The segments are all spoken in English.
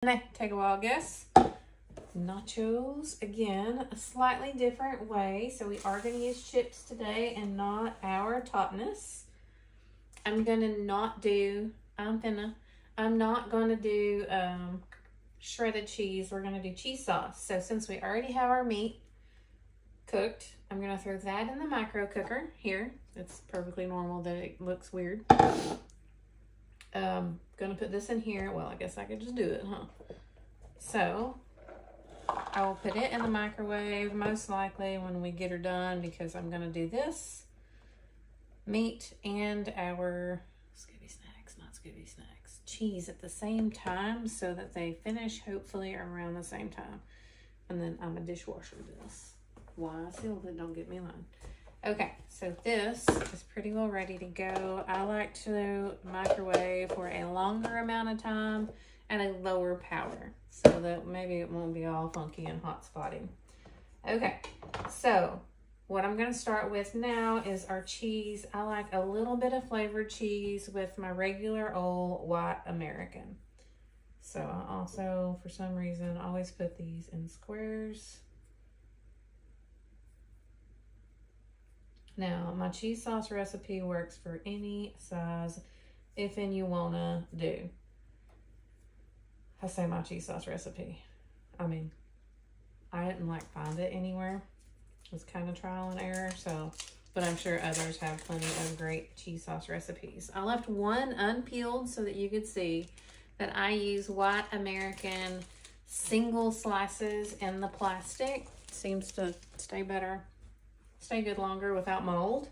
Take a wild guess. Nachos, again, a slightly different way. So we are going to use chips today and not our toppings. I'm not going to do shredded cheese. We're going to do cheese sauce. So since we already have our meat cooked, I'm going to throw that in the micro cooker here. It's perfectly normal that it looks weird. Gonna put this in here. Well, I guess I could just do it, huh? So I will put it in the microwave most likely when we get her done, because I'm gonna do this meat and our cheese at the same time, so that they finish hopefully around the same time. And then I'm a dishwasher this. Why I sealed it, don't get me lying. Okay, so this is pretty well ready to go. I like to microwave for a longer amount of time and a lower power, so that maybe it won't be all funky and hot spotting. Okay, so what I'm going to start with now is our cheese. I like a little bit of flavored cheese with my regular old white American. So I also, for some reason, always put these in squares. Now, my cheese sauce recipe works for any size, if and you wanna do. I say my cheese sauce recipe. I mean, I didn't find it anywhere. It was kind of trial and error, but I'm sure others have plenty of great cheese sauce recipes. I left one unpeeled so that you could see that I use white American single slices in the plastic. Seems to stay good longer without mold.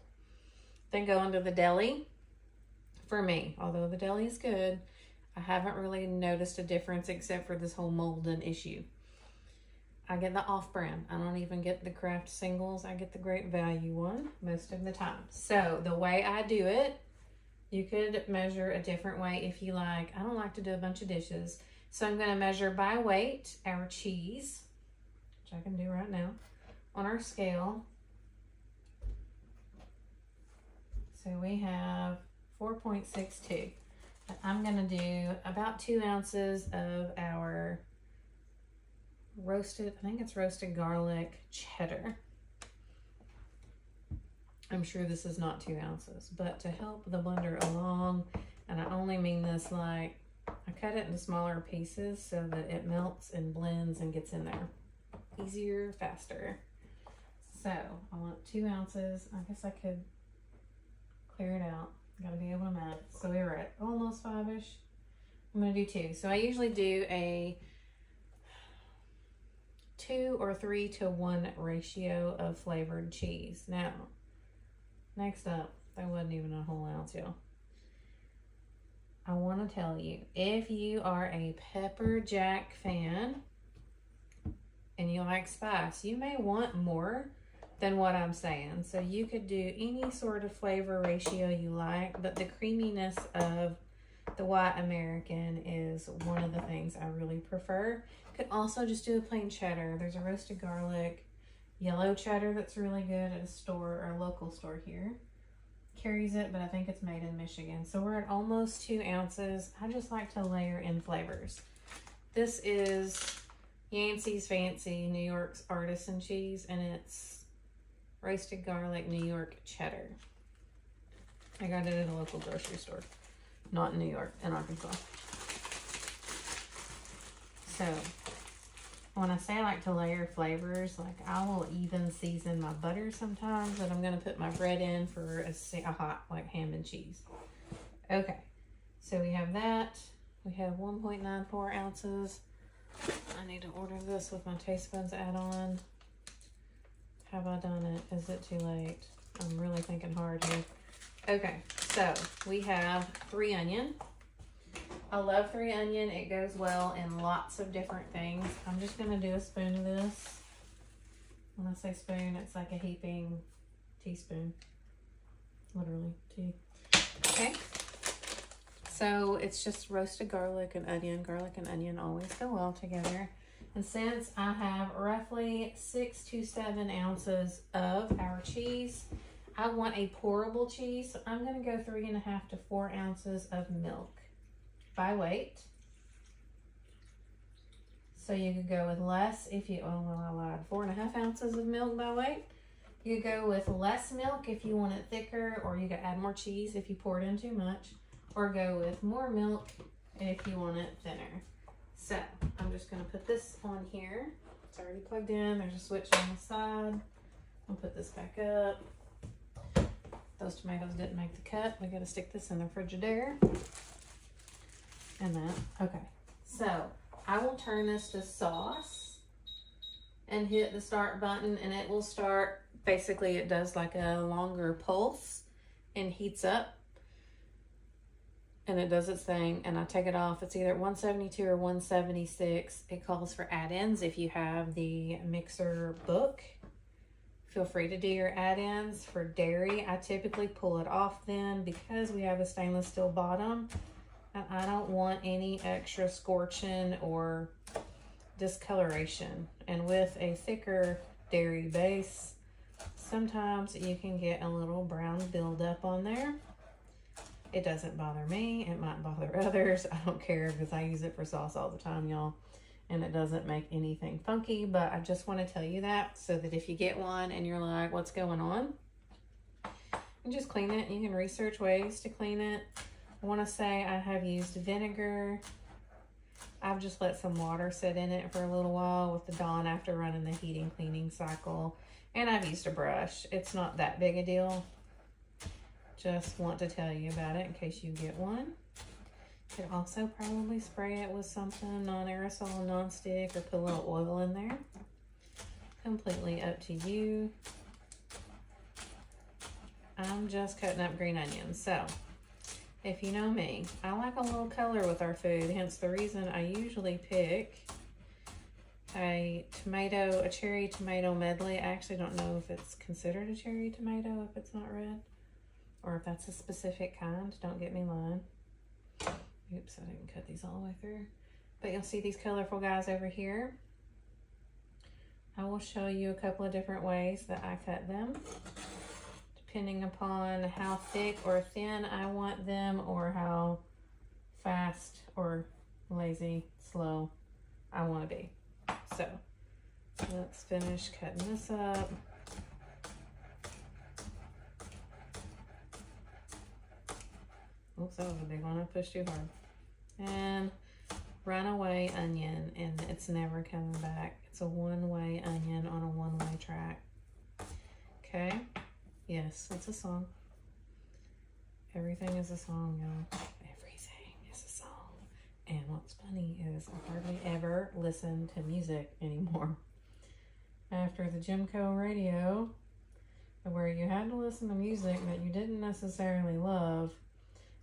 Then go into the deli. For me, although the deli is good, I haven't really noticed a difference except for this whole molding issue. I get the off-brand. I don't even get the craft singles. I get the great value one most of the time. So the way I do it, you could measure a different way if you like. I don't like to do a bunch of dishes. So I'm going to measure by weight our cheese, which I can do right now, on our scale. So we have 4.62. I'm going to do about 2 ounces of our roasted garlic cheddar. I'm sure this is not 2 ounces, but to help the blender along, and I only mean this I cut it into smaller pieces so that it melts and blends and gets in there easier, faster. So I want 2 ounces. I guess I could clear it out. Gotta be able to match. So we were at almost 5-ish. I'm gonna do 2. So I usually do a 2 or 3 to 1 ratio of flavored cheese. Now, next up, there wasn't even a whole ounce, y'all. I want to tell you, if you are a pepper jack fan and you like spice, you may want more than what I'm saying. So you could do any sort of flavor ratio you like, but the creaminess of the white American is one of the things I really prefer. Could also just do a plain cheddar. There's a roasted garlic yellow cheddar that's really good at a store, or a local store here. Carries it, but I think it's made in Michigan. So we're at almost 2 ounces. I just like to layer in flavors. This is Yancey's Fancy New York's Artisan Cheese, and it's roasted garlic New York cheddar. I got it at a local grocery store, not in New York, in Arkansas. So when I say I like to layer flavors, I will even season my butter sometimes that I'm going to put my bread in for a hot, ham and cheese. Okay, so we have that. We have 1.94 ounces. I need to order this with my taste buds add-on. Have I done it? Is it too late? I'm really thinking hard here. Okay, so we have 3 onion. I love 3 onion. It goes well in lots of different things. I'm just going to do a spoon of this. When I say spoon, it's like a heaping teaspoon. Literally, tea. Okay. So it's just roasted garlic and onion. Garlic and onion always go well together. And since I have roughly 6 to 7 ounces of our cheese, I want a pourable cheese. So I'm going to go 3.5 to 4 ounces of milk by weight. So you could go with less if you, oh, well, I lied, 4.5 ounces of milk by weight. You could go with less milk if you want it thicker, or you could add more cheese if you pour it in too much, or go with more milk if you want it thinner. So I'm just gonna put this on here. It's already plugged in. There's a switch on the side. I'll put this back up. Those tomatoes didn't make the cut. We gotta stick this in the Frigidaire. And that, okay. So I will turn this to sauce and hit the start button, and it will start, basically it does like a longer pulse and heats up. And it does its thing, and I take it off. It's either 172 or 176. It calls for add-ins. If you have the mixer book, feel free to do your add-ins. For dairy, I typically pull it off then because we have a stainless steel bottom, and I don't want any extra scorching or discoloration. And with a thicker dairy base, sometimes you can get a little brown buildup on there. It doesn't bother me. It might bother others. I don't care because I use it for sauce all the time, y'all. And it doesn't make anything funky, but I just want to tell you that so that if you get one and you're like, what's going on? You just clean it. You can research ways to clean it. I want to say I have used vinegar. I've just let some water sit in it for a little while with the Dawn after running the heating cleaning cycle. And I've used a brush. It's not that big a deal. Just want to tell you about it in case you get one. You could also probably spray it with something non-aerosol, non-stick, or put a little oil in there. Completely up to you. I'm just cutting up green onions. So, if you know me, I like a little color with our food, hence the reason I usually pick a cherry tomato medley. I actually don't know if it's considered a cherry tomato if it's not red, or if that's a specific kind. Don't get me lying. Oops, I didn't cut these all the way through. But you'll see these colorful guys over here. I will show you a couple of different ways that I cut them, depending upon how thick or thin I want them, or how fast or lazy, slow I want to be. So let's finish cutting this up. Oops, that was a big one. I pushed too hard. And runaway onion, and it's never coming back. It's a one-way onion on a one-way track. Okay? Yes, it's a song. Everything is a song, y'all. Everything is a song. And what's funny is I hardly ever listen to music anymore. After the Jimco radio, where you had to listen to music that you didn't necessarily love,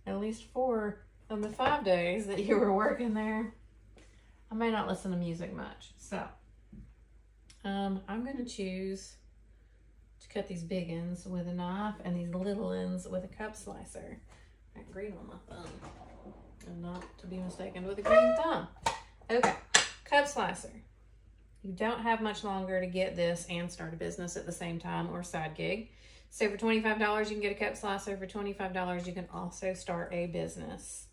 at least 4 of the 5 days that you were working there, I may not listen to music much. So, I'm going to choose to cut these big ends with a knife and these little ends with a cup slicer. I got green on my thumb, and not to be mistaken with a green thumb. Okay, cup slicer. You don't have much longer to get this and start a business at the same time, or side gig. So for $25, you can get a cup slicer. For $25, you can also start a business.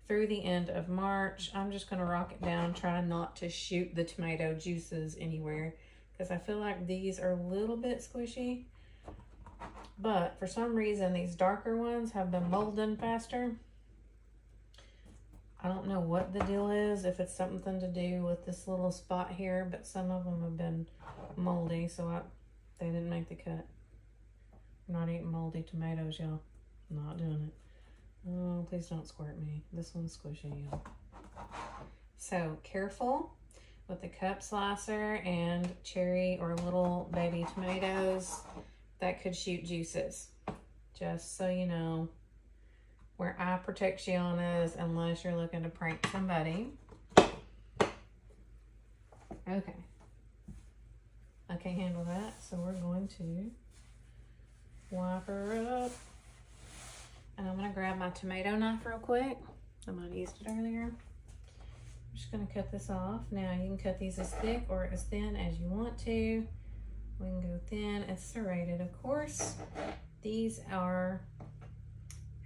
Through the end of March, I'm just going to rock it down, try not to shoot the tomato juices anywhere, because I feel like these are a little bit squishy. But for some reason, these darker ones have been molding faster. I don't know what the deal is, if it's something to do with this little spot here, but some of them have been moldy, so they didn't make the cut. I'm not eating moldy tomatoes, y'all. I'm not doing it. Oh, please don't squirt me. This one's squishy, y'all. So, careful with the cup slicer and cherry or little baby tomatoes that could shoot juices. Just so you know where eye protection is, unless you're looking to prank somebody. Okay. I can't handle that, so we're going to wipe her up. And I'm going to grab my tomato knife real quick. I might have used it earlier. I'm just going to cut this off. Now, you can cut these as thick or as thin as you want to. We can go thin and serrated, of course. These are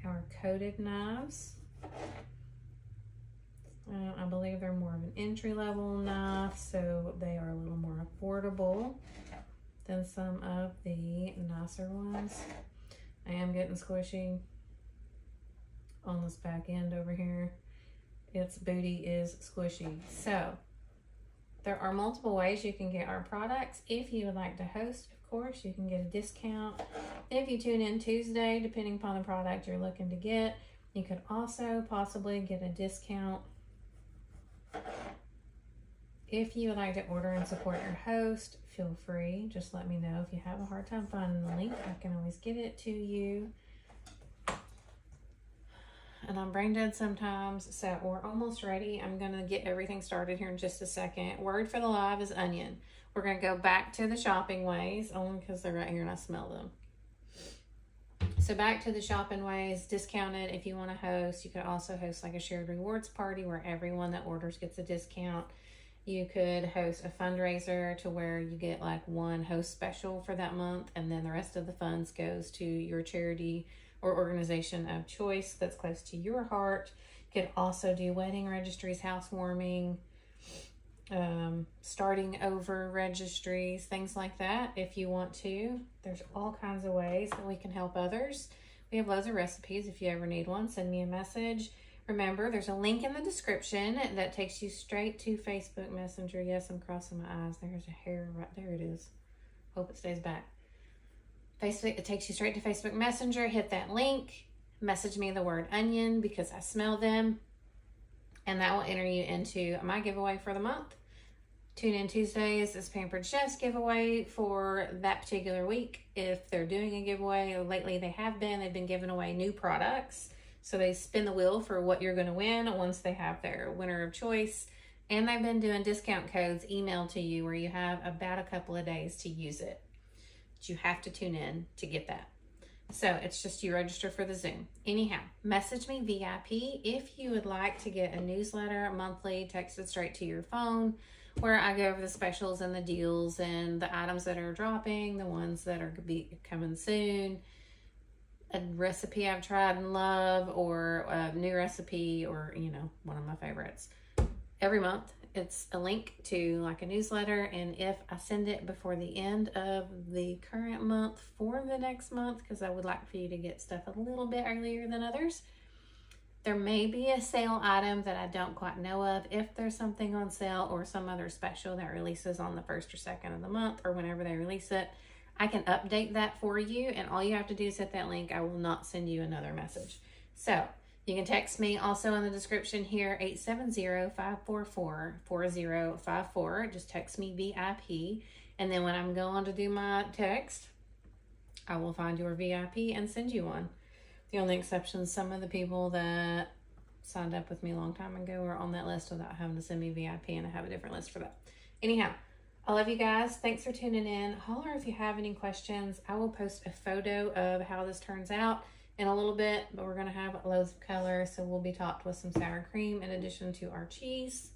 our coated knives. I believe they're more of an entry-level knife, so they are a little more affordable than some of the nicer ones. I am getting squishy on this back end over here. Its booty is squishy. So there are multiple ways you can get our products. If you would like to host, of course, you can get a discount. If you tune in Tuesday, depending upon the product you're looking to get, you could also possibly get a discount. If you would like to order and support your host, feel free. Just let me know. If you have a hard time finding the link, I can always get it to you. And I'm brain dead sometimes, so we're almost ready. I'm going to get everything started here in just a second. Word for the live is onion. We're going to go back to the shopping ways, only because they're right here and I smell them. So back to the shopping ways, discounted. If you want to host, you could also host like a shared rewards party where everyone that orders gets a discount. You could host a fundraiser to where you get like one host special for that month, and then the rest of the funds goes to your charity or organization of choice that's close to your heart. You could also do wedding registries, housewarming, starting over registries, things like that if you want to. There's all kinds of ways that we can help others. We have loads of recipes. If you ever need one, send me a message. Remember, there's a link in the description that takes you straight to Facebook Messenger. Yes, I'm crossing my eyes. There's a hair right there. It is. Hope it stays back. Facebook, it takes you straight to Facebook Messenger. Hit that link. Message me the word onion because I smell them. And that will enter you into my giveaway for the month. Tune in Tuesdays is Pampered Chef's giveaway for that particular week. If they're doing a giveaway, lately they have been, they've been giving away new products. So they spin the wheel for what you're going to win once they have their winner of choice. And they've been doing discount codes emailed to you where you have about a couple of days to use it. But you have to tune in to get that. So it's just you register for the Zoom. Anyhow, message me VIP if you would like to get a newsletter monthly texted straight to your phone where I go over the specials and the deals and the items that are dropping, the ones that are coming soon, a recipe I've tried and love, or a new recipe, or, you know, one of my favorites. Every month, it's a link to like a newsletter, and if I send it before the end of the current month for the next month, because I would like for you to get stuff a little bit earlier than others, there may be a sale item that I don't quite know of. If there's something on sale or some other special that releases on the 1st or 2nd of the month or whenever they release it, I can update that for you, and all you have to do is hit that link. I will not send you another message. So you can text me also in the description here, 870-544-4054. Just text me VIP, and then when I'm going to do my text, I will find your VIP and send you one. The only exception, some of the people that signed up with me a long time ago are on that list without having to send me VIP, and I have a different list for that. Anyhow, I love you guys. Thanks for tuning in. Holler if you have any questions. I will post a photo of how this turns out in a little bit, but we're going to have loads of color, so we'll be topped with some sour cream in addition to our cheese,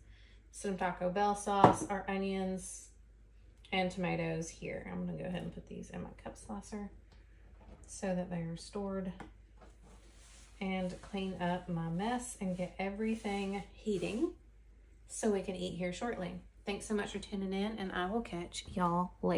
some Taco Bell sauce, our onions, and tomatoes here. I'm going to go ahead and put these in my cup slicer so that they are stored, and clean up my mess and get everything heating so we can eat here shortly. Thanks so much for tuning in, and I will catch y'all later.